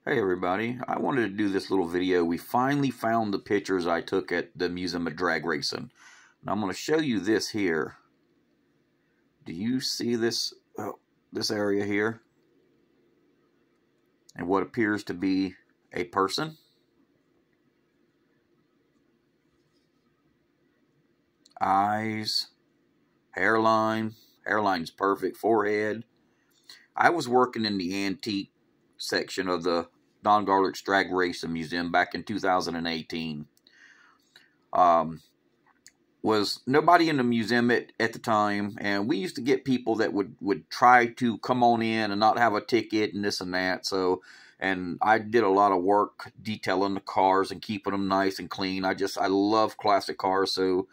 Hey everybody, I wanted to do this little video. We finally found the pictures I took at the Museum of Drag Racing. And I'm going to show you this here. Do you see this, this area here? And what appears to be a person? Eyes, hairline's perfect, forehead. I was working in the antique section of the Garlits Drag Racing Museum back in 2018. Was nobody in the museum at the time, and we used to get people that would try to come on in and not have a ticket and this and that. So, and I did a lot of work detailing the cars and keeping them nice and clean. I love classic cars, so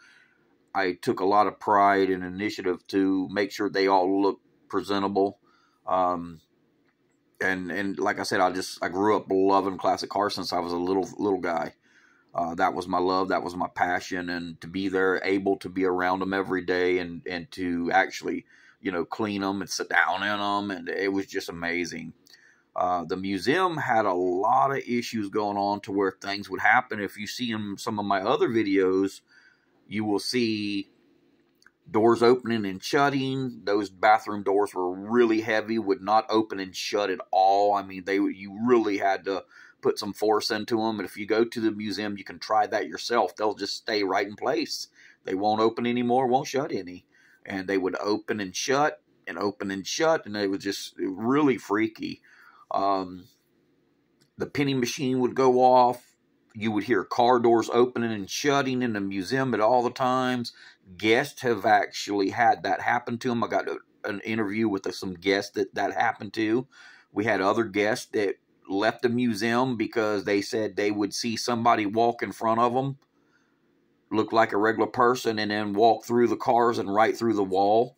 I took a lot of pride and initiative to make sure they all look presentable. And like I said, I grew up loving classic cars since I was a little guy. That was my love, that was my passion, and to be there, able to be around them every day, and to actually, clean them and sit down in them, and it was just amazing. The museum had a lot of issues going on to where things would happen. If you see in some of my other videos, you will see doors opening and shutting. Those bathroom doors were really heavy, would not open and shut at all. I mean, you really had to put some force into them. And if you go to the museum, you can try that yourself. They'll just stay right in place. They won't open anymore, won't shut any. And they would open and shut and open and shut, and it was just really freaky. The penny machine would go off. You would hear car doors opening and shutting in the museum at all the times. Guests have actually had that happen to them. I got an interview with some guests that happened to. We had other guests that left the museum because they said they would see somebody walk in front of them, look like a regular person, and then walk through the cars and right through the wall.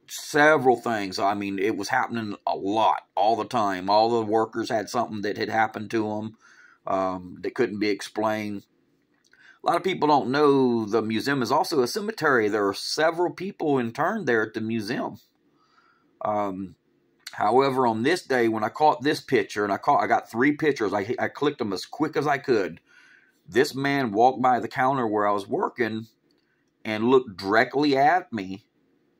Several things. I mean, it was happening a lot, all the time. All the workers had something that had happened to them that couldn't be explained. A lot of people don't know the museum is also a cemetery. There are several people interned there at the museum. However, on this day, when I caught this picture, and I got 3 pictures, I clicked them as quick as I could. This man walked by the counter where I was working and looked directly at me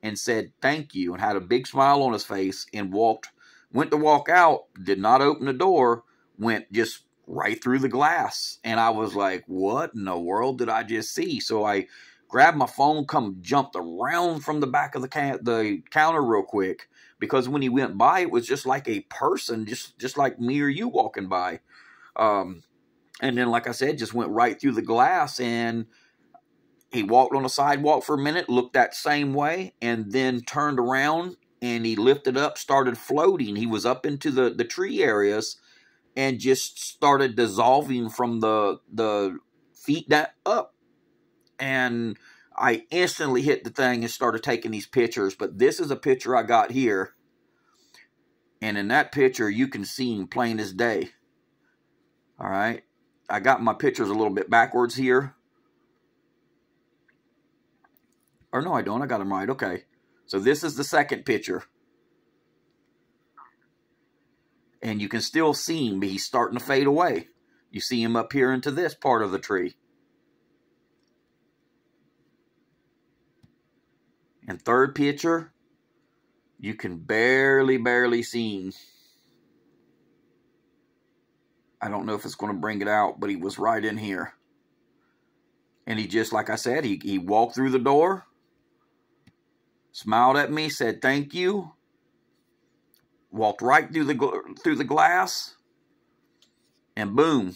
and said thank you, and had a big smile on his face, and went to walk out, did not open the door, went just right through the glass. And I was like, what in the world did I just see? So I grabbed my phone, jumped around from the back of the counter real quick, because when he went by, it was just like a person, just like me or you walking by. And then, like I said, just went right through the glass, and he walked on the sidewalk for a minute, looked that same way, and then turned around, and he lifted up, started floating. He was up into the tree areas and just started dissolving from the feet up. And I instantly hit the thing and started taking these pictures. But this is a picture I got here. And in that picture, you can see him plain as day. All right. I got my pictures a little bit backwards here. Or no, I don't. I got them right. Okay. So this is the second picture. And you can still see him, but he's starting to fade away. You see him up here into this part of the tree. And third picture, you can barely see him. I don't know if it's going to bring it out, but he was right in here. And he just, like I said, he walked through the door, smiled at me, said thank you, walked right through the glass, and boom,